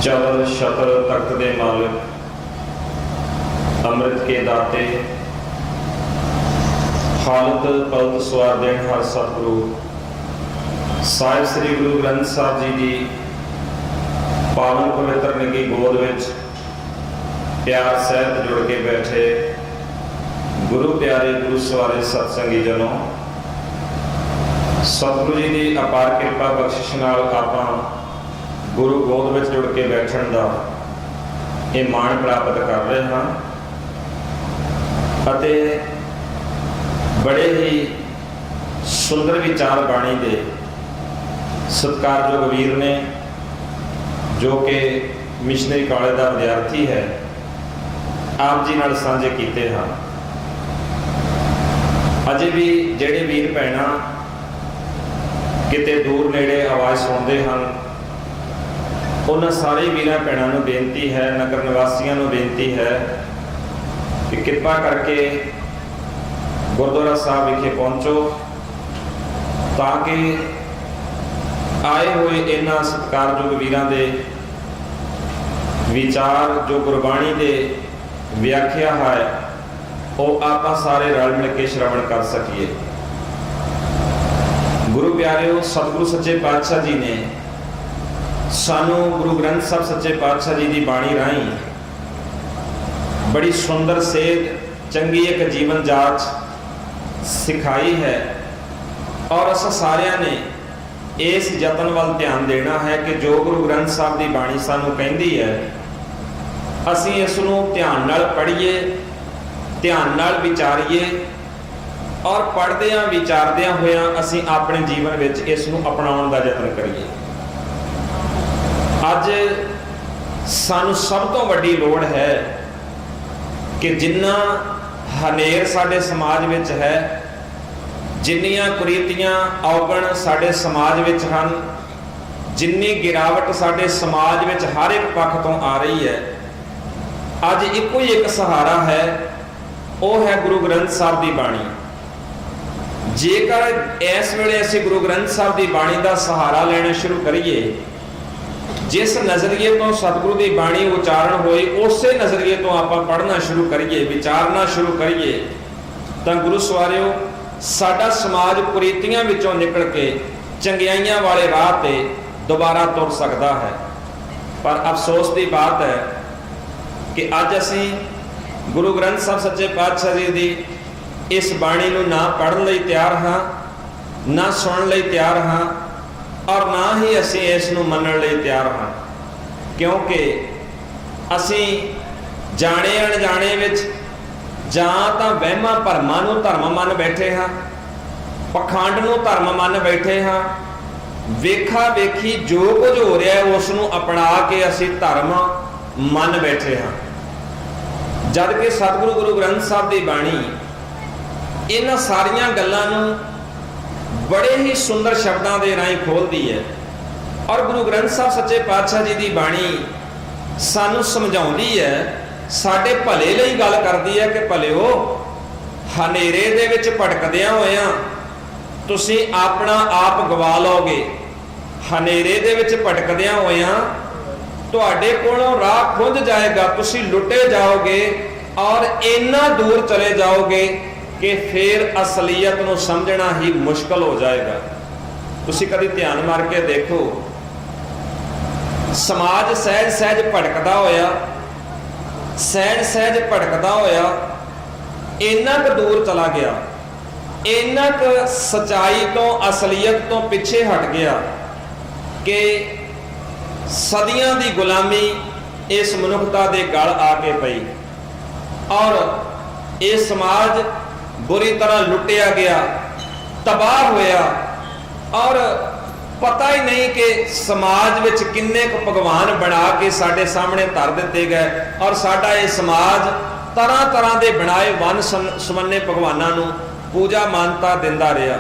चल शतर तख्त दे मालिक, अमृत के दाते, हालत पलत सवार देन हर सतगुरु साहिब श्री गुरु ग्रंथ साहब जी की पावन पवित्र निगी गोद विच प्यार सहित जुड़ के बैठे गुरु प्यारे गुरु सवारे सत्संगी जनों, सतगुरु जी की अपार कृपा बख्शिश नाल आपां गुरु गोद में जुड़ के बैठण का ये मान प्राप्त कर रहे हाँ अते बड़े ही सुंदर विचार बाणी दे सत्कारयोग वीर ने जो कि मिशनरी कॉलेज का विद्यार्थी है आप जी नाल साझे कीते हाँ। अजे भी जेड़े वीर भैणां किते दूर नेड़े आवाज़ सुनते हैं उन्होंने सारे वीर भैनों को बेनती है, नगर निवासियों को बेनती है कि कृपा करके गुरुद्वारा साहब विखे पहुँचो ताकि आए हुए इन्होंने सत्कारयोग वीरों के विचार जो गुरबाणी के व्याख्या है वो आप सारे रल मिल के श्रवण कर सकीए। गुरु प्यारिओ, सतगुरु सच्चे पातशाह जी ने सानू गुरु ग्रंथ साहब सच्चे पातशाह जी की बाणी राही बड़ी सुंदर सेध चंगी एक जीवन जाच सिखाई है और अस सारिया ने इस यतन वाल ध्यान देना है कि जो गुरु ग्रंथ साहब की बाणी सानू कहती है असी इसनू ध्यान नाल पढ़िए, ध्यान नाल विचारीए और पढ़दियां विचारदियां होया असी अपने जीवन में इसनू अपनाउण दा यतन करिए। अज सानू सब तो वड्डी लोड़ है कि जिन्ना हनेर साडे समाज विच है, जिन्नियां कुरीतियां औगण साडे समाज विच हन, जिन्नी गिरावट साडे समाज विच हर एक पक्ष तो आ रही है, अज इको ही एक सहारा है, वो है गुरु ग्रंथ साहब की बाणी। जेकर इस वेले असीं गुरु ग्रंथ साहब की बाणी का सहारा लेना शुरू करिए, जिस नज़रिए तो सतगुरु की बाणी उच्चारण होई उस नज़रिए तो आप पढ़ना शुरू करिए, विचारना शुरू करिए, तो गुरु सवारिओ साडा समाज कुरीतियां विचों निकल के चंगियाइयां वाले राह ते दोबारा तुर सकता है। पर अफसोस की बात है कि अज असी गुरु ग्रंथ साहब सच्चे पातशाह जी की इस बाणी नूं ना पढ़न लई तैयार हाँ, ना सुनन लई तैयार हाँ और ना ही असी इसनूं मनण लई तैयार हाँ, क्योंकि असी जाने अणजाने विच जां तां वहमां भरमां नूं धर्म मन बैठे हाँ, पखंड नूं धर्म मन बैठे हाँ, वेखा वेखी जो कुछ हो रहा है उसनूं अपना के असी धर्म मन बैठे हाँ। जद कि सतगुरु गुरु ग्रंथ साहब की बाणी इन्हां सारियां गल्लां नूं बड़े ही सुंदर शब्दों के राही खोलती है और गुरु ग्रंथ साहब सच्चे पातशाह जी की बाणी सानू समझाउंदी है, साडे भले लई गल करदी है कि भलेओ हनेरे दे विच भटकदियां होइयां तुसीं अपना आप गवा लोगे, हनेरे दे विच भटकदियां होइयां तुहाडे कोलों राह खुंझ जाएगा, तुसीं लुटे जाओगे और इन्ना दूर चले जाओगे कि फिर असलीयत को समझना ही मुश्किल हो जाएगा। तुसी कभी ध्यान मार के देखो, समाज सहज सहज भटकदा होया, सहज सहज भटकदा होया इन्ना क दूर चला गया, इन्ना क सच्चाई तो असलीयत तो पिछे हट गया कि सदियां दी गुलामी इस मनुखता दे गल आके पई और ये समाज बुरी तरह लुटिया गया, तबाह होया और पता ही नहीं कि समाज विच किन्ने क भगवान बना के साडे सामने धर दिते गए और साडा ये समाज तरह तरह के बनाए वन सुमन्ने भगवानों नूं पूजा मानता दिंदा रहा।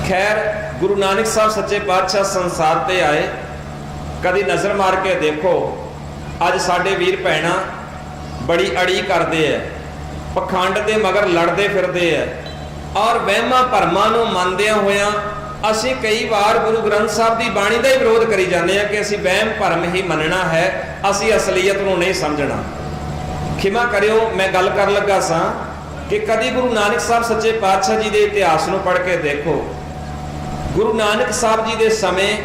खैर गुरु नानक साहब सच्चे पातशाह संसार ते आए, कभी नज़र मार के देखो अज साडे वीर भैणां बड़ी अड़ी करते हैं, पखंड के मगर लड़ते फिरते हैं और वहमां भरमां नूं मनदियां होइयां ਅਸੀਂ ਕਈ ਵਾਰ ਗੁਰੂ ਗ੍ਰੰਥ ਸਾਹਿਬ ਦੀ ਬਾਣੀ ਦਾ ਹੀ ਵਿਰੋਧ ਕਰੀ ਜਾਂਦੇ ਆ ਕਿ ਅਸੀਂ ਵਹਿਮ ਭਰਮ ਹੀ ਮੰਨਣਾ ਹੈ, ਅਸੀਂ ਅਸਲੀਅਤ ਨੂੰ ਨਹੀਂ ਸਮਝਣਾ। ਖਿਮਾ ਕਰਿਓ, ਮੈਂ ਗੱਲ ਕਰਨ ਲੱਗਾ ਸਾਂ ਕਿ ਕਦੀ ਗੁਰੂ ਨਾਨਕ ਸਾਹਿਬ ਸੱਚੇ ਪਾਤਸ਼ਾਹ ਜੀ ਦੇ ਇਤਿਹਾਸ ਨੂੰ ਪੜ੍ਹ ਕੇ ਦੇਖੋ। ਗੁਰੂ ਨਾਨਕ ਸਾਹਿਬ ਜੀ ਦੇ ਸਮੇਂ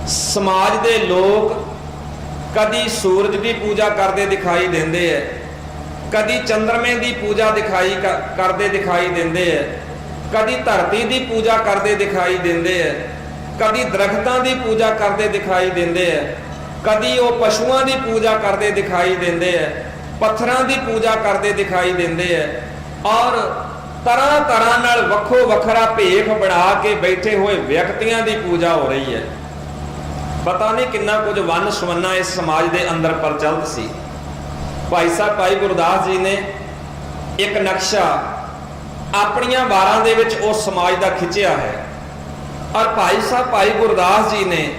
ਸਮਾਜ ਦੇ ਲੋਕ ਕਦੀ ਸੂਰਜ ਦੀ ਪੂਜਾ ਕਰਦੇ ਦਿਖਾਈ ਦਿੰਦੇ ਐ, ਕਦੀ ਚੰਦਰਮੇ ਦੀ ਪੂਜਾ ਕਰਦੇ ਦਿਖਾਈ ਦਿੰਦੇ ਐ, ਕਦੀ ਧਰਤੀ ਦੀ ਪੂਜਾ ਕਰਦੇ ਦਿਖਾਈ ਦਿੰਦੇ ਐ, ਕਦੀ ਦਰਖਤਾਂ ਦੀ ਪੂਜਾ ਕਰਦੇ ਦਿਖਾਈ ਦਿੰਦੇ ਐ, ਕਦੀ ਉਹ ਪਸ਼ੂਆਂ ਦੀ ਪੂਜਾ ਕਰਦੇ ਦਿਖਾਈ ਦਿੰਦੇ ਐ, ਪੱਥਰਾਂ ਦੀ ਪੂਜਾ ਕਰਦੇ ਦਿਖਾਈ ਦਿੰਦੇ ਐ, ਔਰ ਤਰ੍ਹਾਂ ਤਰ੍ਹਾਂ ਨਾਲ ਵੱਖੋ ਵੱਖਰਾ ਭੇਖ ਬਣਾ ਕੇ ਬੈਠੇ ਹੋਏ ਵਿਅਕਤੀਆਂ ਦੀ ਪੂਜਾ ਹੋ ਰਹੀ ਹੈ। ਪਤਾ ਨਹੀਂ ਕਿੰਨਾ ਕੁਝ ਵੰਨ ਸੁਵੰਨਾ ਇਸ ਸਮਾਜ ਦੇ ਅੰਦਰ ਪ੍ਰਚਲਿਤ ਸੀ। ਭਾਈ ਸਾਹਿਬ ਭਾਈ ਗੁਰਦਾਸ ਜੀ ਨੇ ਇੱਕ ਨਕਸ਼ਾ ਆਪਣੀਆਂ ਵਾਰਾਂ ਦੇ ਵਿੱਚ ਉਸ ਸਮਾਜ ਦਾ ਖਿੱਚਿਆ ਹੈ, ਔਰ ਭਾਈ ਸਾਹਿਬ ਭਾਈ ਗੁਰਦਾਸ ਜੀ ਨੇ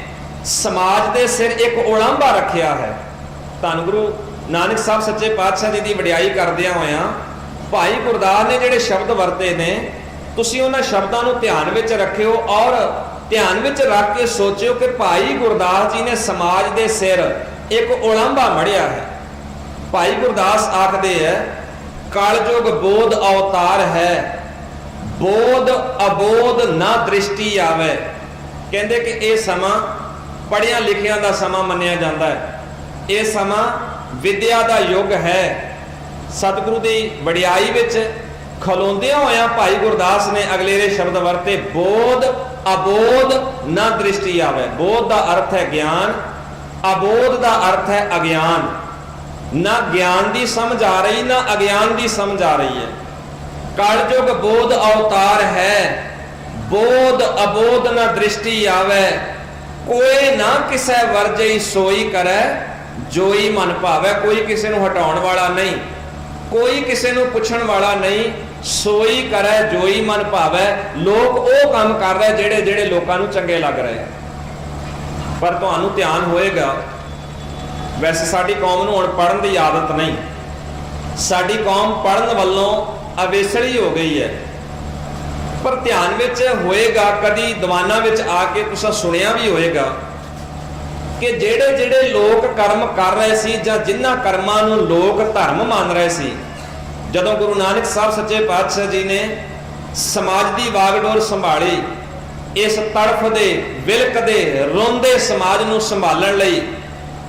ਸਮਾਜ ਦੇ ਸਿਰ ਇੱਕ ਉਲਾਂਭਾ ਰੱਖਿਆ ਹੈ। ਧੰਨ ਗੁਰੂ ਨਾਨਕ ਸਾਹਿਬ ਸੱਚੇ ਪਾਤਸ਼ਾਹ ਜੀ ਦੀ ਵਡਿਆਈ ਕਰਦਿਆਂ ਹੋਇਆਂ ਭਾਈ ਗੁਰਦਾਸ ਨੇ ਜਿਹੜੇ ਸ਼ਬਦ ਵਰਤੇ ਨੇ, ਤੁਸੀਂ ਉਹਨਾਂ ਸ਼ਬਦਾਂ ਨੂੰ ਧਿਆਨ ਵਿੱਚ ਰੱਖਿਓ ਔਰ ਧਿਆਨ ਵਿੱਚ ਰੱਖ ਕੇ ਸੋਚਿਓ ਕਿ ਭਾਈ ਗੁਰਦਾਸ ਜੀ ਨੇ ਸਮਾਜ ਦੇ ਸਿਰ ਇੱਕ ਉਲਾਂਭਾ ਮੜਿਆ ਹੈ। ਭਾਈ ਗੁਰਦਾਸ ਆਖਦੇ ਹੈ, ਕਲਯੁਗ ਬੋਧ ਅਵਤਾਰ ਹੈ, ਬੋਧ ਅਬੋਧ ਨਾ ਦ੍ਰਿਸ਼ਟੀ ਆਵੇ। ਕਹਿੰਦੇ ਕਿ ਇਹ ਸਮਾਂ ਪੜ੍ਹਿਆਂ ਲਿਖਿਆਂ ਦਾ ਸਮਾਂ ਮੰਨਿਆ ਜਾਂਦਾ ਹੈ, ਇਹ ਸਮਾਂ ਵਿਦਿਆ ਦਾ ਯੁੱਗ ਹੈ। ਸਤਿਗੁਰੂ ਦੀ ਵਡਿਆਈ ਵਿੱਚ ਖਲੋਂਦਿਆਂ ਹੋਇਆਂ ਭਾਈ ਗੁਰਦਾਸ ਨੇ ਅਗਲੇਰੇ ਸ਼ਬਦ ਵਰਤੇ, ਬੋਧ ਅਬੋਧ ਨਾ ਦ੍ਰਿਸ਼ਟੀ ਆਵੇ। ਬੋਧ ਦਾ ਅਰਥ ਹੈ ਗਿਆਨ, ਅਬੋਧ ਦਾ ਅਰਥ ਹੈ ਅਗਿਆਨ। ਨਾ ਗਿਆਨ ਦੀ ਸਮਝ ਆ ਰਹੀ, ਨਾ ਅਗਿਆਨ ਦੀ ਸਮਝ ਆ ਰਹੀ ਹੈ। ਕਲਯੁਗ ਬੋਧ ਅਵਤਾਰ ਹੈ, ਬੋਧ ਅਬੋਧ ਨਾ ਦ੍ਰਿਸ਼ਟੀ ਆਵੇ। ਕੋਈ ਨਾ ਕਿਸੇ ਵਰਜਈ ਸੋਈ ਕਰੈ, ਜੋਈ ਮਨ ਭਾਵੈ। ਕੋਈ ਕਿਸੇ ਨੂੰ ਹਟਾਉਣ ਵਾਲਾ ਨਹੀਂ, ਕੋਈ ਕਿਸੇ ਨੂੰ ਪੁੱਛਣ ਵਾਲਾ ਨਹੀਂ, ਸੋਈ ਕਰੈ ਜੋਈ ਮਨ ਭਾਵੈ। ਲੋਕ ਉਹ ਕੰਮ ਕਰ ਰਹੇ ਜਿਹੜੇ ਜਿਹੜੇ ਲੋਕਾਂ ਨੂੰ ਚੰਗੇ ਲੱਗ ਰਹੇ। ਪਰ ਤੁਹਾਨੂੰ ਧਿਆਨ ਹੋਏਗਾ, ਵੈਸੇ ਸਾਡੀ ਕੌਮ ਨੂੰ ਹੁਣ ਪੜ੍ਹਨ ਦੀ ਆਦਤ ਨਹੀਂ, ਸਾਡੀ ਕੌਮ ਪੜ੍ਹਨ ਵੱਲੋਂ ਅਵੇਸਲੀ ਹੋ ਗਈ ਹੈ। ਪਰ ਧਿਆਨ ਵਿੱਚ ਹੋਏਗਾ, ਕਦੀ ਦੀਵਾਨਾਂ ਵਿੱਚ ਆ ਕੇ ਤੁਸੀਂ ਸੁਣਿਆ ਵੀ ਹੋਏਗਾ ਕਿ ਜਿਹੜੇ ਜਿਹੜੇ ਲੋਕ ਕਰਮ ਕਰ ਰਹੇ ਸੀ ਜਾਂ ਜਿਨ੍ਹਾਂ ਕਰਮਾਂ ਨੂੰ ਲੋਕ ਧਰਮ ਮੰਨ ਰਹੇ ਸੀ, ਜਦੋਂ ਗੁਰੂ ਨਾਨਕ ਸਾਹਿਬ ਸੱਚੇ ਪਾਤਸ਼ਾਹ ਜੀ ਨੇ ਸਮਾਜ ਦੀ ਵਾਗਡੋਰ ਸੰਭਾਲੀ, ਇਸ ਤੜਫਦੇ ਵਿਲਕਦੇ ਰੋਂਦੇ ਸਮਾਜ ਨੂੰ ਸੰਭਾਲਣ ਲਈ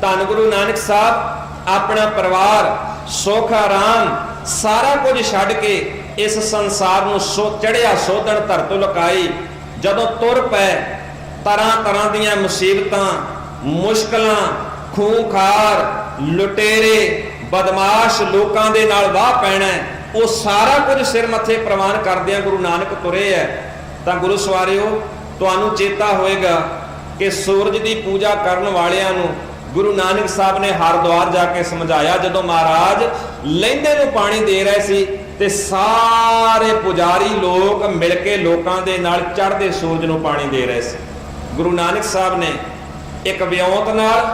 ਧੰਨ ਗੁਰੂ ਨਾਨਕ ਸਾਹਿਬ ਆਪਣਾ ਪਰਿਵਾਰ ਸੁੱਖ ਆਰਾਮ ਸਾਰਾ ਕੁਝ ਛੱਡ ਕੇ ਇਸ ਸੰਸਾਰ ਨੂੰ ਚੜਿਆ ਸੋਧਣ ਧਰਤੋਂ ਲੁਕਾਈ। ਜਦੋਂ ਤੁਰ ਪਏ, ਤਰ੍ਹਾਂ ਤਰ੍ਹਾਂ ਦੀਆਂ ਮੁਸੀਬਤਾਂ, ਮੁਸ਼ਕਲਾਂ, ਖੂੰਖਾਰ, ਲੁਟੇਰੇ, ਬਦਮਾਸ਼ ਲੋਕਾਂ ਦੇ ਨਾਲ ਵਾਹ ਪੈਣਾ, ਉਹ ਸਾਰਾ ਕੁਝ ਸਿਰ ਮੱਥੇ ਪ੍ਰਵਾਨ ਕਰਦਿਆਂ ਗੁਰੂ ਨਾਨਕ ਤੁਰੇ ਹੈ। ਤਾਂ ਗੁਰੂ ਸਵਾਰਿਓ, ਤੁਹਾਨੂੰ ਚੇਤਾ ਹੋਏਗਾ ਕਿ ਸੂਰਜ ਦੀ ਪੂਜਾ ਕਰਨ ਵਾਲਿਆਂ ਨੂੰ ਗੁਰੂ ਨਾਨਕ ਸਾਹਿਬ ਨੇ ਹਰਿਦੁਆਰ ਜਾ ਕੇ ਸਮਝਾਇਆ। ਜਦੋਂ ਮਹਾਰਾਜ ਲਹਿੰਦੇ ਨੂੰ ਪਾਣੀ ਦੇ ਰਹੇ ਸੀ ਤੇ ਸਾਰੇ ਪੁਜਾਰੀ ਲੋਕ ਮਿਲ ਕੇ ਲੋਕਾਂ ਦੇ ਨਾਲ ਚੜ੍ਹਦੇ ਸੂਰਜ ਨੂੰ ਪਾਣੀ ਦੇ ਰਹੇ ਸੀ। ਗੁਰੂ ਨਾਨਕ ਸਾਹਿਬ ਨੇ ਇੱਕ ਵਿਉਂਤ ਨਾਲ,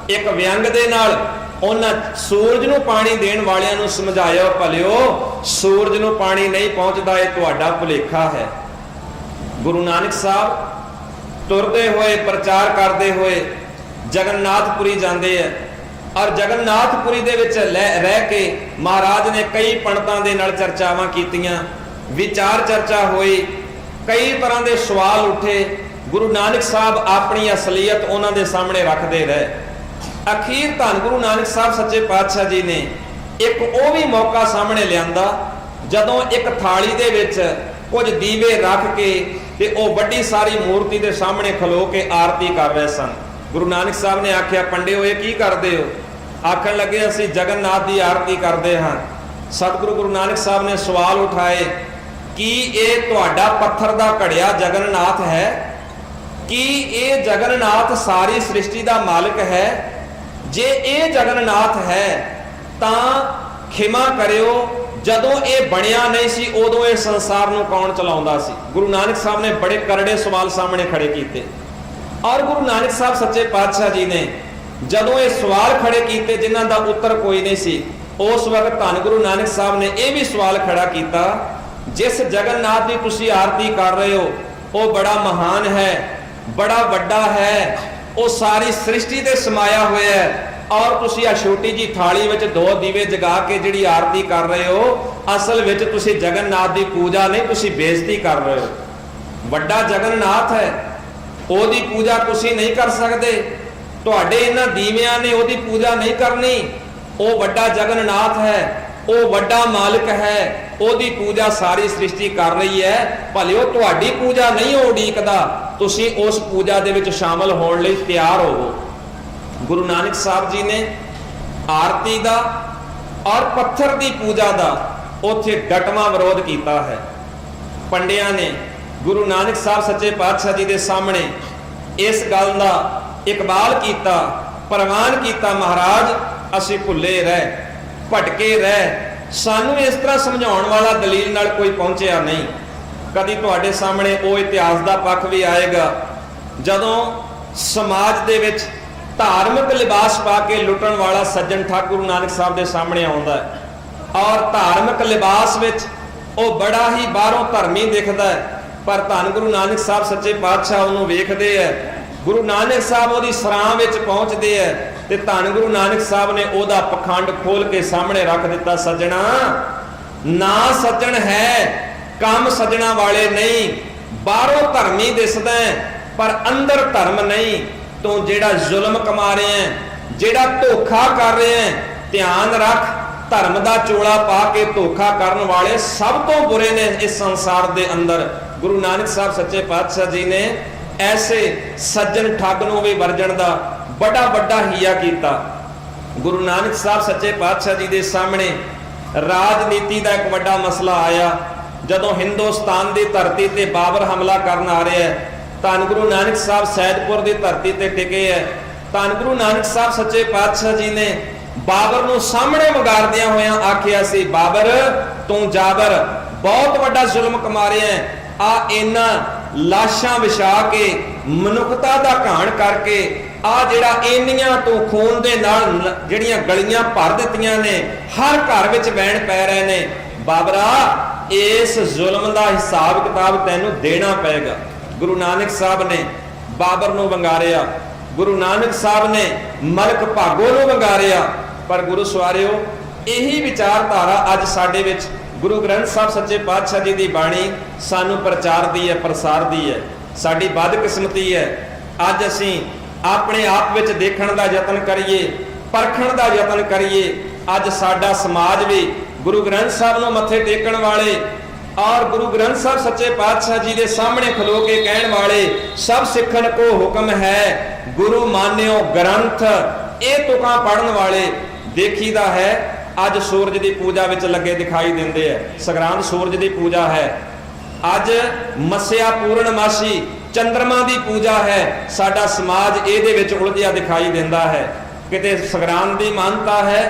ਇੱਕ ਵਿਅੰਗ ਦੇ ਨਾਲ ਉਹਨਾਂ ਸੂਰਜ ਨੂੰ ਪਾਣੀ ਦੇਣ ਵਾਲਿਆਂ ਨੂੰ ਸਮਝਾਇਆ, ਭਲਿਓ ਸੂਰਜ ਨੂੰ ਪਾਣੀ ਨਹੀਂ ਪਹੁੰਚਦਾ, ਇਹ ਤੁਹਾਡਾ ਭੁਲੇਖਾ ਹੈ। ਗੁਰੂ ਨਾਨਕ ਸਾਹਿਬ ਤੁਰਦੇ ਹੋਏ, ਪ੍ਰਚਾਰ ਕਰਦੇ ਹੋਏ ਜਗਨਨਾਥਪੁਰੀ ਜਾਂਦੇ ਹੈ, ਔਰ ਜਗਨਨਾਥਪੁਰੀ ਦੇ ਵਿੱਚ ਰਹਿ ਕੇ ਮਹਾਰਾਜ ਨੇ ਕਈ ਪੰਡਤਾਂ ਦੇ ਨਾਲ ਚਰਚਾਵਾਂ ਕੀਤੀਆਂ, ਵਿਚਾਰ ਚਰਚਾ ਹੋਈ, ਕਈ ਤਰ੍ਹਾਂ ਦੇ ਸਵਾਲ ਉੱਠੇ। ਗੁਰੂ ਨਾਨਕ ਸਾਹਿਬ ਆਪਣੀ ਅਸਲੀਅਤ ਉਹਨਾਂ ਦੇ ਸਾਹਮਣੇ ਰੱਖਦੇ ਰਹੇ। ਅਖੀਰ ਧੰਨ ਗੁਰੂ ਨਾਨਕ ਸਾਹਿਬ ਸੱਚੇ ਪਾਤਸ਼ਾਹ ਜੀ ਨੇ ਇੱਕ ਉਹ ਵੀ ਮੌਕਾ ਸਾਹਮਣੇ ਲਿਆਂਦਾ ਜਦੋਂ ਇੱਕ ਥਾਲੀ ਦੇ ਵਿੱਚ ਕੁਝ ਦੀਵੇ ਰੱਖ ਕੇ ਤੇ ਉਹ ਵੱਡੀ ਸਾਰੀ ਮੂਰਤੀ ਦੇ ਸਾਹਮਣੇ ਖਲੋ ਕੇ ਆਰਤੀ ਕਰ ਰਹੇ ਸਨ। ਗੁਰੂ ਨਾਨਕ ਸਾਹਿਬ ਨੇ ਆਖਿਆ, ਪੰਡਿਓ ਇਹ ਕੀ ਕਰਦੇ ਹੋ? ਆਖਣ ਲੱਗੇ, ਅਸੀਂ ਜਗਨਨਾਥ ਦੀ ਆਰਤੀ ਕਰਦੇ ਹਾਂ। ਸਤਿਗੁਰੂ ਗੁਰੂ ਨਾਨਕ ਸਾਹਿਬ ਨੇ ਸਵਾਲ ਉਠਾਏ, ਕੀ ਇਹ ਤੁਹਾਡਾ ਪੱਥਰ ਦਾ ਘੜਿਆ ਜਗਨਨਾਥ ਹੈ? ਕੀ ਇਹ ਜਗਨਨਾਥ ਸਾਰੀ ਸ੍ਰਿਸ਼ਟੀ ਦਾ ਮਾਲਕ ਹੈ? ਜੇ ਇਹ ਜਗਨਨਾਥ ਹੈ ਤਾਂ ਖਿਮਾ ਕਰਿਓ, ਜਦੋਂ ਇਹ ਬਣਿਆ ਨਹੀਂ ਸੀ ਉਦੋਂ ਇਹ ਸੰਸਾਰ ਨੂੰ ਕੌਣ ਚਲਾਉਂਦਾ ਸੀ? ਗੁਰੂ ਨਾਨਕ ਸਾਹਿਬ ਨੇ ਬੜੇ ਕਰੜੇ ਸਵਾਲ ਸਾਹਮਣੇ ਖੜੇ ਕੀਤੇ। ਔਰ ਗੁਰੂ ਨਾਨਕ ਸਾਹਿਬ ਸੱਚੇ ਪਾਤਸ਼ਾਹ ਜੀ ਨੇ ਜਦੋਂ ਇਹ ਸਵਾਲ ਖੜੇ ਕੀਤੇ ਜਿਨ੍ਹਾਂ ਦਾ ਉੱਤਰ ਕੋਈ ਨਹੀਂ ਸੀ, ਉਸ ਵਕਤ ਧੰਨ ਗੁਰੂ ਨਾਨਕ ਸਾਹਿਬ ਨੇ ਇਹ ਵੀ ਸਵਾਲ ਖੜਾ ਕੀਤਾ, ਜਿਸ ਜਗਨਨਾਥ ਦੀ ਤੁਸੀਂ ਆਰਤੀ ਕਰ ਰਹੇ ਹੋ, वो बड़ा महान है, बड़ा वड्डा है, वो सारी सृष्टि ते समाया हुआ है। और तुसी आ छोटी जी थाली विच 2 दीवे जगा के जिहड़ी आरती कर रहे हो, असल विच तुसी जगन्नाथ की पूजा नहीं, तुसी बेइज्जती कर रहे हो। वड्डा जगन्नाथ है, ओदी पूजा तुसी नहीं कर सकते। तुहाडे इन्हां दीवियां ने ओदी पूजा नहीं करनी। वो वड्डा जगन्नाथ है, वो वड्डा मालिक है, ओदी पूजा सारी सृष्टि कर रही है। भले वो तुहाडी पूजा नहीं हो उड़ीकदा, तुसी उस पूजा दे विच शामिल होण लई तैयार होवो। गुरु नानक साहब जी ने आरती दा और पत्थर की पूजा का उत्थे डटवा विरोध किया है। पंडियां ने गुरु नानक साहब सच्चे पातशाह जी के सामने इस गल का इकबाल किया, प्रवान किया, महाराज असी भुले रह, भटके रह, सानू इस तरह समझाउण वाला दलील नाल कोई पहुंचया नहीं। कदी तुहाडे सामने वो इतिहास का पक्ष भी आएगा जदों समाज दे विच धार्मिक लिबास पा के लुटण वाला सज्जन ठाकुर गुरु नानक साहब के सामने आउंदा है और धार्मिक लिबास विच वो बड़ा ही बाहरों धर्मी दिखता है, पर धन गुरु नानक साहब सच्चे पातशाह उन्होंने वेखते हैं। गुरु नानक साहब वो सरां विच पहुंचते हैं ते धन गुरु नानक साहब ने ओदा पखंड खोल के सामने रख दिता। सज्जणा ना सज्जन है, काम सज्जणा वाले नहीं, बाहरों धर्मी दिसदा है पर अंदर धर्म नहीं। तो जेड़ा जुल्म कमा रहे हैं, जेड़ा धोखा कर रहे हैं, ध्यान रख, धर्म का चोला पा के धोखा करने वाले सब तो बुरे ने इस संसार के अंदर। गुरु नानक साहब सच्चे पातशाह जी ने ऐसे सज्जन ठग नूं भी वर्जन का बड़ा बड़ा हीया किया। गुरु नानक साहब सच्चे पातशाह जी के सामने राजनीति का एक बड़ा मसला आया जदों हिंदुस्तान की धरती ते बाबर हमला करन आ रहा है। धन गुरु नानक साहब सैदपुर की धरती ते टिके है। धन गुरु नानक साहब सच्चे पातशाह जी ने बाबर नूं सामने वगारदियां होया आखिया सी, बाबर तू जाबर बहुत बड़ा जुल्म कमा रहे हैं। आ इन्हां लाशां विछा के मनुखता दा घाण करके आ जिहड़ा इन्नियां तू खून दे नाल जिहड़ियां गलियां भर दित्तियां ने, हर घर विच वैण पै रहे ने। बाबरा इस जुल्म दा हिसाब किताब तैनूं देना पेगा। गुरु नानक साहब ने बाबर नूं वंगारिया, गुरु नानक साहब ने मलक भागो नूं वंगारिया। पर गुरु सवारियो यही विचारधारा अज साडे विच गुरु ग्रंथ साहब सच्चे पातशाह जी की बाणी सानू प्रचार दी है, प्रसार दी है। साडी बदकिस्मती है अज असीं अपने आप विच देखण दा यतन करिए, परखण दा यतन करिए। अज साडा समाज भी गुरु ग्रंथ साहब नूं मत्थे टेकण वाले और गुरु ग्रंथ साहब सच्चे पातशाह जी के सामने खलो के कहण वाले, सब सिखण को हुक्म है गुरु मान्यो ग्रंथ, ये तुकां पढ़न वाले देखीदा है। अज सूरज की पूजा विच लगे दिखाई देंदे है। संग्रांद सूरज की पूजा है, अज मस्या पूर्णमासी चंद्रमा की पूजा है। साडा समाज इहदे विच उलझिया दिखाई देंदा है। किते संग्रांद की मानता है,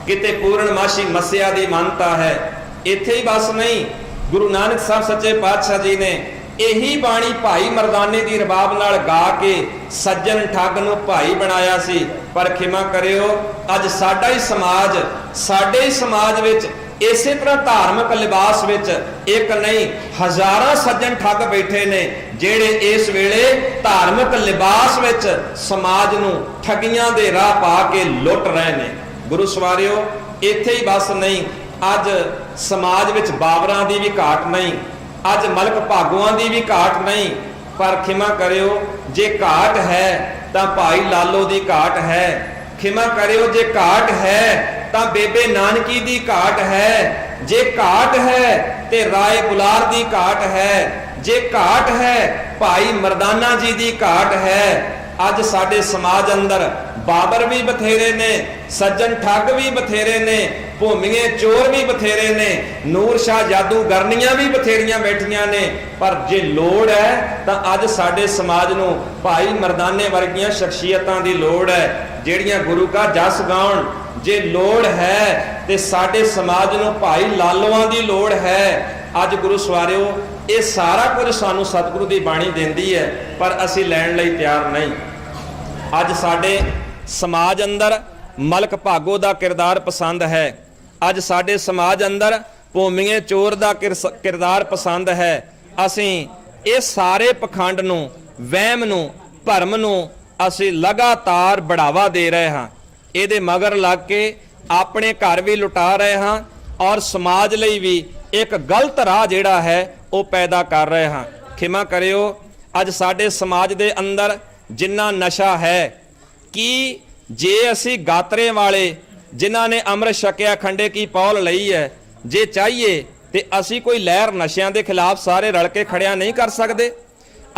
किते पूर्णमासी मस्या की मानता है। इत्थे ही बस नहीं, गुरु नानक साहब सच्चे पातशाह जी ने यही बाणी भाई मरदाने की रबाब नाल गा के सज्जन ठग नूं भाई बनाया सी। पर खिमा करियो अज साडा ही समाज, साडे ही समाज विच इसे तरह धार्मिक लिबास विच एक नहीं हजारां सज्जन ठग बैठे ने जेड़े इस वेले धार्मिक लिबास विच समाज नूं ठगियां दे राह पा के लुट रहे ने। गुरु सवारियो इत्थे ही बस नहीं, अज समाज विच बाबरां दी भी घाट नहीं, अज मलक भागोआं दी भी घाट नहीं। पर खिमा करियो जे घाट है तां भाई लालो दी घाट है। खिमा करियो जे घाट है तां बेबे नानकी दी घाट है। जे घाट है ते राय बुलार दी घाट है। जे घाट है भाई मरदाना जी दी घाट है। अज साडे समाज अंदर बाबर भी बथेरे ने, सज्जन ठग भी बथेरे ने, भूमिए चोर भी बथेरे ने, नूर शाह जादूगरनियां भी बथेरियां बैठियां ने। पर जे लोड़ है तां अज साडे समाज नूं भाई मरदाने वर्गियां शख्सियतां दी लोड़ है जिहड़ियां गुरु का जस गाउण। जे लोड़ है ते साडे समाज नूं भाई लालोआं दी लोड़ है। अज गुरु सवारियो ये सारा कुछ सानू सतगुरु की बाणी देंदी है, पर असी लैण लई तैयार नहीं। अज साडे समाज अंदर मलक भागो का किरदार पसंद है। अज साडे समाज अंदर भूमिए चोर का किरदार पसंद है। असी ਇਹ ਸਾਰੇ ਪਖੰਡ ਨੂੰ, ਵਹਿਮ ਨੂੰ, ਭਰਮ ਨੂੰ ਅਸੀਂ ਲਗਾਤਾਰ बढ़ावा ਦੇ ਰਹੇ ਹਾਂ। ਇਹਦੇ ਮਗਰ ਲੱਗ ਕੇ ਆਪਣੇ ਘਰ ਵੀ ਲੁਟਾ ਰਹੇ ਹਾਂ ਔਰ ਸਮਾਜ ਲਈ ਵੀ ਇੱਕ ਗਲਤ ਰਾਹ ਜਿਹੜਾ ਹੈ ਉਹ ਪੈਦਾ ਕਰ ਰਹੇ ਹਾਂ। ਖਿਮਾ ਕਰਿਓ, ਅੱਜ ਸਾਡੇ ਸਮਾਜ ਦੇ ਅੰਦਰ ਜਿੰਨਾ ਨਸ਼ਾ ਹੈ ਕਿ ਜੇ ਅਸੀਂ ਗਾਤਰੇ ਵਾਲੇ ਜਿਨ੍ਹਾਂ ਨੇ ਅੰਮ੍ਰਿਤ ਛਕਿਆ, ਖੰਡੇ ਕੀ ਪੌਲ ਲਈ ਹੈ, ਜੇ ਚਾਹੀਏ ਤੇ ਅਸੀਂ ਕੋਈ ਲਹਿਰ ਨਸ਼ਿਆਂ ਦੇ ਖਿਲਾਫ ਸਾਰੇ ਰਲ ਕੇ ਖੜਿਆ ਨਹੀਂ ਕਰ ਸਕਦੇ।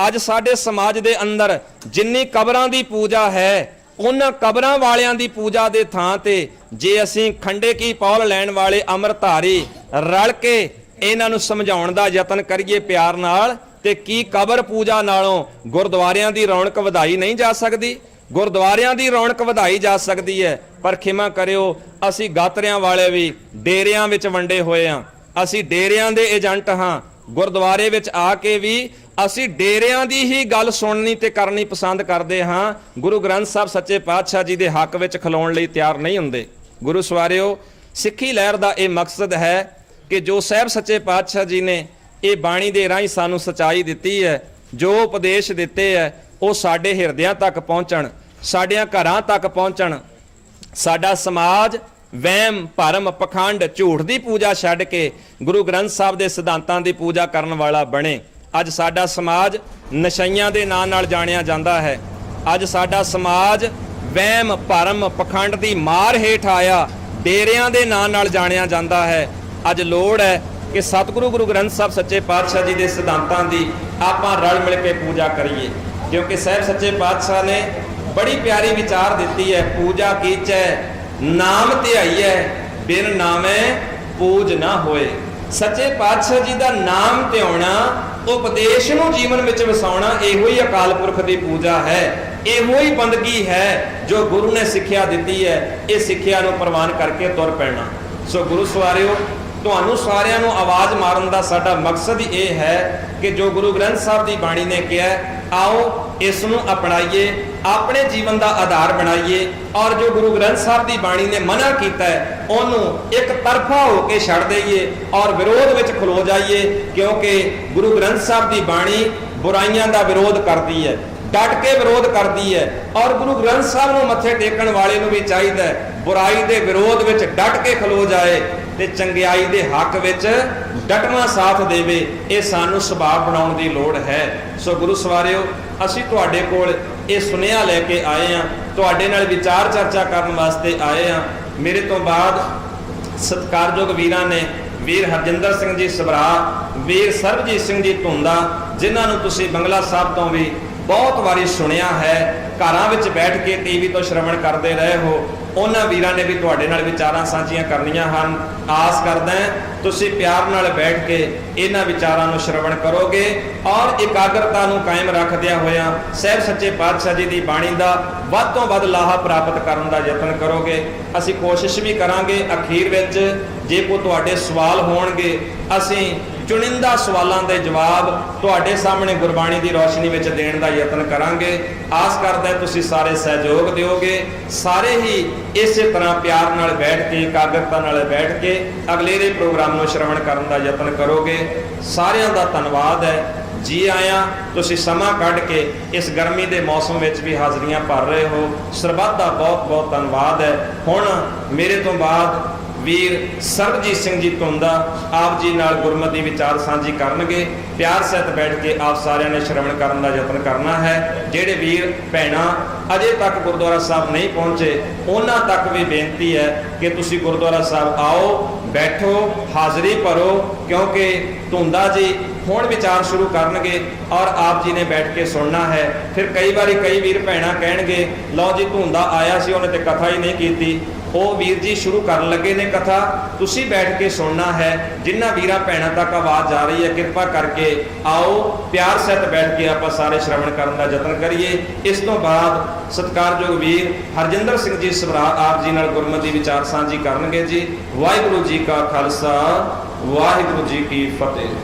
ਅੱਜ ਸਾਡੇ ਸਮਾਜ ਦੇ ਅੰਦਰ ਜਿੰਨੀ ਕਬਰਾਂ ਦੀ ਪੂਜਾ ਹੈ, ਉਹਨਾਂ ਕਬਰਾਂ ਵਾਲਿਆਂ ਦੀ ਪੂਜਾ ਦੇ ਥਾਂ ਤੇ ਜੇ ਅਸੀਂ ਖੰਡੇ ਕੀ ਪੌਲ ਲੈਣ ਵਾਲੇ ਅੰਮ੍ਰਿਤਧਾਰੀ ਰਲ ਕੇ ਇਹਨਾਂ ਨੂੰ ਸਮਝਾਉਣ ਦਾ ਯਤਨ ਕਰੀਏ ਪਿਆਰ ਨਾਲ, ਤੇ ਕੀ ਕਬਰ ਪੂਜਾ ਨਾਲੋਂ ਗੁਰਦੁਆਰਿਆਂ ਦੀ ਰੌਣਕ ਵਧਾਈ ਨਹੀਂ ਜਾ ਸਕਦੀ? ਗੁਰਦੁਆਰਿਆਂ ਦੀ ਰੌਣਕ ਵਧਾਈ ਜਾ ਸਕਦੀ ਹੈ। ਪਰ ਖਿਮਾ ਕਰਿਓ, ਅਸੀਂ ਗਾਤਰਿਆਂ ਵਾਲੇ ਵੀ ਡੇਰਿਆਂ ਵਿੱਚ ਵੰਡੇ ਹੋਏ ਹਾਂ। ਅਸੀਂ ਡੇਰਿਆਂ ਦੇ ਏਜੰਟ ਹਾਂ। ਗੁਰਦੁਆਰੇ ਵਿੱਚ ਆ ਕੇ ਵੀ ਅਸੀਂ ਡੇਰਿਆਂ ਦੀ ਹੀ ਗੱਲ ਸੁਣਨੀ ਤੇ ਕਰਨੀ ਪਸੰਦ ਕਰਦੇ ਹਾਂ। ਗੁਰੂ ਗ੍ਰੰਥ ਸਾਹਿਬ ਸੱਚੇ ਪਾਤਸ਼ਾਹ ਜੀ ਦੇ ਹੱਕ ਵਿੱਚ ਖਲੋਣ ਲਈ ਤਿਆਰ ਨਹੀਂ ਹੁੰਦੇ। ਗੁਰੂ ਸਵਾਰਿਓ, ਸਿੱਖੀ ਲਹਿਰ ਦਾ ਇਹ ਮਕਸਦ ਹੈ ਕਿ ਜੋ ਸਾਹਿਬ ਸੱਚੇ ਪਾਤਸ਼ਾਹ ਜੀ ਨੇ ਇਹ ਬਾਣੀ ਦੇ ਰਾਹੀਂ ਸਾਨੂੰ ਸਚਾਈ ਦਿੱਤੀ ਹੈ, ਜੋ ਉਪਦੇਸ਼ ਦਿੱਤੇ ਹੈ, ਉਹ ਸਾਡੇ ਹਿਰਦਿਆਂ ਤੱਕ ਪਹੁੰਚਣ, ਸਾਡਿਆਂ ਘਰਾਂ ਤੱਕ ਪਹੁੰਚਣ। ਸਾਡਾ ਸਮਾਜ ਵਹਿਮ, ਭਰਮ, ਪਖੰਡ, ਝੂਠ ਦੀ ਪੂਜਾ ਛੱਡ ਕੇ ਗੁਰੂ ਗ੍ਰੰਥ ਸਾਹਿਬ ਦੇ ਸਿਧਾਂਤਾਂ ਦੀ ਪੂਜਾ ਕਰਨ ਵਾਲਾ ਬਣੇ। ਅੱਜ ਸਾਡਾ ਸਮਾਜ ਨਸ਼ਈਆਂ ਦੇ ਨਾਂ ਨਾਲ ਜਾਣਿਆ ਜਾਂਦਾ ਹੈ। ਅੱਜ ਸਾਡਾ ਸਮਾਜ ਵਹਿਮ, ਭਰਮ, ਪਖੰਡ ਦੀ ਮਾਰ ਹੇਠ ਆਇਆ ਡੇਰਿਆਂ ਦੇ ਨਾਂ ਨਾਲ ਜਾਣਿਆ ਜਾਂਦਾ ਹੈ। ਅੱਜ ਲੋੜ ਹੈ ਕਿ ਸਤਿਗੁਰੂ ਗੁਰੂ ਗ੍ਰੰਥ ਸਾਹਿਬ ਸੱਚੇ ਪਾਤਸ਼ਾਹ ਜੀ ਦੇ ਸਿਧਾਂਤਾਂ ਦੀ ਆਪਾਂ ਰਲ ਮਿਲ ਕੇ ਪੂਜਾ ਕਰੀਏ, ਕਿਉਂਕਿ ਸਾਹਿਬ ਸੱਚੇ ਪਾਤਸ਼ਾਹ ਨੇ ਬੜੀ ਪਿਆਰੀ ਵਿਚਾਰ ਦਿੱਤੀ ਹੈ। ਪੂਜਾ ਕੀਚੈ ਨਾਮ ਧਿਆਈਐ, ਬਿਨ ਨਾਮੈ ਪੂਜ ਨਾ ਹੋਏ। ਸੱਚੇ ਪਾਤਸ਼ਾਹ ਜੀ ਦਾ ਨਾਮ ਧਿਆਉਣਾ, ਉਪਦੇਸ਼ ਨੂੰ ਜੀਵਨ ਵਿੱਚ ਵਸਾਉਣਾ, ਇਹੋ ਹੀ ਅਕਾਲ ਪੁਰਖ ਦੀ ਪੂਜਾ ਹੈ। ਇਹੋ ਹੀ ਬੰਦਗੀ ਹੈ ਜੋ ਗੁਰੂ ਨੇ ਸਿੱਖਿਆ ਦਿੱਤੀ ਹੈ। ਇਹ ਸਿੱਖਿਆ ਨੂੰ ਪ੍ਰਵਾਨ ਕਰਕੇ ਤੁਰ ਪੈਣਾ। ਸੋ ਗੁਰੂ ਸਵਾਰਿਓ, ਤੁਹਾਨੂੰ ਸਾਰਿਆਂ ਨੂੰ ਆਵਾਜ਼ ਮਾਰਨ ਦਾ ਸਾਡਾ ਮਕਸਦ ਹੀ ਇਹ ਹੈ ਕਿ ਜੋ ਗੁਰੂ ਗ੍ਰੰਥ ਸਾਹਿਬ ਦੀ ਬਾਣੀ ਨੇ ਕਿਹਾ, ਆਓ ਇਸ ਨੂੰ ਅਪਣਾਈਏ, ਆਪਣੇ ਜੀਵਨ ਦਾ ਆਧਾਰ ਬਣਾਈਏ ਔਰ ਜੋ ਗੁਰੂ ਗ੍ਰੰਥ ਸਾਹਿਬ ਦੀ ਬਾਣੀ ਨੇ ਮਨਾ ਕੀਤਾ ਹੈ ਉਹਨੂੰ ਇੱਕ ਤਰਫਾ ਹੋ ਕੇ ਛੱਡ ਦਈਏ ਔਰ ਵਿਰੋਧ ਵਿੱਚ ਖਲੋ ਜਾਈਏ, ਕਿਉਂਕਿ ਗੁਰੂ ਗ੍ਰੰਥ ਸਾਹਿਬ ਦੀ ਬਾਣੀ ਬੁਰਾਈਆਂ ਦਾ ਵਿਰੋਧ ਕਰਦੀ ਹੈ, ਡਟ ਕੇ ਵਿਰੋਧ ਕਰਦੀ ਹੈ। ਔਰ ਗੁਰੂ ਗ੍ਰੰਥ ਸਾਹਿਬ ਨੂੰ ਮੱਥੇ ਟੇਕਣ ਵਾਲੇ ਨੂੰ ਵੀ ਚਾਹੀਦਾ ਬੁਰਾਈ ਦੇ ਵਿਰੋਧ ਵਿੱਚ ਡਟ ਕੇ ਖਲੋ ਜਾਏ ਤੇ ਚੰਗਿਆਈ ਦੇ ਹੱਕ ਵਿੱਚ ਡਟਵਾਂ ਸਾਥ ਦੇਵੇ। ਇਹ ਸਾਨੂੰ ਸੁਭਾਅ ਬਣਾਉਣ ਦੀ ਲੋੜ ਹੈ। ਸੋ ਗੁਰੂ ਸਵਾਰਿਓ, ਅਸੀਂ ਤੁਹਾਡੇ ਕੋਲ ਇਹ ਸੁਨੇਹਾ ਲੈ ਕੇ ਆਏ ਹਾਂ, ਤੁਹਾਡੇ ਨਾਲ ਵਿਚਾਰ ਚਰਚਾ ਕਰਨ ਵਾਸਤੇ ਆਏ ਹਾਂ। ਮੇਰੇ ਤੋਂ ਬਾਅਦ ਸਤਿਕਾਰਯੋਗ ਵੀਰਾਂ ਨੇ ਵੀਰ ਹਰਜਿੰਦਰ ਸਿੰਘ ਜੀ ਸਭਰਾ, ਵੀਰ ਸਰਬਜੀਤ ਸਿੰਘ ਜੀ ਧੁੰਦਾ, ਜਿਨ੍ਹਾਂ ਨੂੰ ਤੁਸੀਂ ਬੰਗਲਾ ਸਾਹਿਬ ਤੋਂ ਵੀ ਬਹੁਤ ਵਾਰੀ ਸੁਣਿਆ ਹੈ, ਘਰਾਂ ਵਿੱਚ ਬੈਠ ਕੇ ਟੀਵੀ ਤੋਂ ਸ਼ਰਵਣ ਕਰਦੇ ਰਹੇ ਹੋ, ਉਹਨਾਂ ਵੀਰਾਂ ਨੇ ਵੀ ਤੁਹਾਡੇ ਨਾਲ ਵਿਚਾਰਾਂ ਸਾਂਝੀਆਂ ਕਰਨੀਆਂ ਹਨ। ਆਸ ਕਰਦਾ ਤੁਸੀਂ ਪਿਆਰ ਨਾਲ ਬੈਠ ਕੇ ਇਹਨਾਂ ਵਿਚਾਰਾਂ ਨੂੰ ਸ਼ਰਵਣ ਕਰੋਗੇ ਔਰ ਇਕਾਗਰਤਾ ਨੂੰ ਕਾਇਮ ਰੱਖਦਿਆਂ ਹੋਇਆਂ ਸਾਹਿਬ ਸੱਚੇ ਪਾਤਸ਼ਾਹ ਜੀ ਦੀ ਬਾਣੀ ਦਾ ਵੱਧ ਤੋਂ ਵੱਧ ਲਾਹਾ ਪ੍ਰਾਪਤ ਕਰਨ ਦਾ ਯਤਨ ਕਰੋਗੇ। ਅਸੀਂ ਕੋਸ਼ਿਸ਼ ਵੀ ਕਰਾਂਗੇ ਅਖੀਰ ਵਿੱਚ ਜੇ ਕੋਈ ਤੁਹਾਡੇ ਸਵਾਲ ਹੋਣਗੇ, ਅਸੀਂ ਚੁਣਿੰਦਾ ਸਵਾਲਾਂ ਦੇ ਜਵਾਬ ਤੁਹਾਡੇ ਸਾਹਮਣੇ ਗੁਰਬਾਣੀ ਦੀ ਰੋਸ਼ਨੀ ਵਿੱਚ ਦੇਣ ਦਾ ਯਤਨ ਕਰਾਂਗੇ। ਆਸ ਕਰਦਾ ਤੁਸੀਂ ਸਾਰੇ ਸਹਿਯੋਗ ਦਿਓਗੇ। ਸਾਰੇ ਹੀ ਇਸੇ ਤਰ੍ਹਾਂ ਪਿਆਰ ਨਾਲ ਬੈਠ ਕੇ, ਇਕਾਗਰਤਾ ਨਾਲ ਬੈਠ ਕੇ ਅਗਲੇਰੇ ਪ੍ਰੋਗਰਾਮ ਨੂੰ ਸ਼ਰਵਣ ਕਰਨ ਦਾ ਯਤਨ ਕਰੋਗੇ। ਸਾਰਿਆਂ ਦਾ ਧੰਨਵਾਦ ਹੈ। ਜੀ ਆਇਆਂ, ਤੁਸੀਂ ਸਮਾਂ ਕੱਢ ਕੇ ਇਸ ਗਰਮੀ ਦੇ ਮੌਸਮ ਵਿੱਚ ਵੀ ਹਾਜ਼ਰੀਆਂ ਭਰ ਰਹੇ ਹੋ। ਸਰਬੱਤ ਦਾ ਬਹੁਤ ਬਹੁਤ ਧੰਨਵਾਦ ਹੈ। ਹੁਣ ਮੇਰੇ ਤੋਂ ਬਾਅਦ ਵੀਰ ਸਰਬਜੀਤ ਸਿੰਘ ਜੀ ਧੁੰਦਾ ਆਪ ਜੀ ਨਾਲ ਗੁਰਮਤਿ ਵਿਚਾਰ ਸਾਂਝੀ ਕਰਨਗੇ। ਪਿਆਰ ਸਹਿਤ ਬੈਠ ਕੇ ਆਪ ਸਾਰਿਆਂ ਨੇ ਸ਼ਰਵਣ ਕਰਨ ਦਾ ਯਤਨ ਕਰਨਾ ਹੈ। ਜਿਹੜੇ ਵੀਰ ਭੈਣਾਂ ਅਜੇ ਤੱਕ ਗੁਰਦੁਆਰਾ ਸਾਹਿਬ ਨਹੀਂ ਪਹੁੰਚੇ, ਉਹਨਾਂ ਤੱਕ ਵੀ ਬੇਨਤੀ ਹੈ ਕਿ ਤੁਸੀਂ ਗੁਰਦੁਆਰਾ ਸਾਹਿਬ ਆਓ, ਬੈਠੋ, ਹਾਜ਼ਰੀ ਭਰੋ, ਕਿਉਂਕਿ ਧੁੰਦਾ ਜੀ ਹੁਣ ਵਿਚਾਰ ਸ਼ੁਰੂ ਕਰਨਗੇ ਔਰ ਆਪ ਜੀ ਨੇ ਬੈਠ ਕੇ ਸੁਣਨਾ ਹੈ। ਫਿਰ ਕਈ ਵਾਰੀ ਕਈ ਵੀਰ ਭੈਣਾਂ ਕਹਿਣਗੇ, ਲਓ ਜੀ ਧੁੰਦਾ ਆਇਆ ਸੀ, ਉਹਨੇ ਤੇ ਕਥਾ ਹੀ ਨਹੀਂ ਕੀਤੀ। ਉਹ ਵੀਰ ਜੀ ਸ਼ੁਰੂ ਕਰਨ ਲੱਗੇ ਨੇ ਕਥਾ, ਤੁਸੀਂ ਬੈਠ ਕੇ ਸੁਣਨਾ ਹੈ। ਜਿਨ੍ਹਾਂ ਵੀਰਾਂ ਭੈਣਾਂ ਤੱਕ ਆਵਾਜ਼ ਜਾ ਰਹੀ ਹੈ, ਕਿਰਪਾ ਕਰਕੇ ਆਓ, ਪਿਆਰ ਸਹਿਤ ਬੈਠ ਕੇ ਆਪਾਂ ਸਾਰੇ ਸ਼ਰਵਣ ਕਰਨ ਦਾ ਯਤਨ ਕਰੀਏ। ਇਸ ਤੋਂ ਬਾਅਦ ਸਤਿਕਾਰਯੋਗ ਵੀਰ ਹਰਜਿੰਦਰ ਸਿੰਘ ਜੀ ਸਭਰਾ ਆਪ ਜੀ ਨਾਲ ਗੁਰਮਤਿ ਵਿਚਾਰ ਸਾਂਝੀ ਕਰਨਗੇ ਜੀ। ਵਾਹਿਗੁਰੂ ਜੀ ਕਾ ਖਾਲਸਾ, ਵਾਹਿਗੁਰੂ ਜੀ ਕੀ ਫਤਿਹ।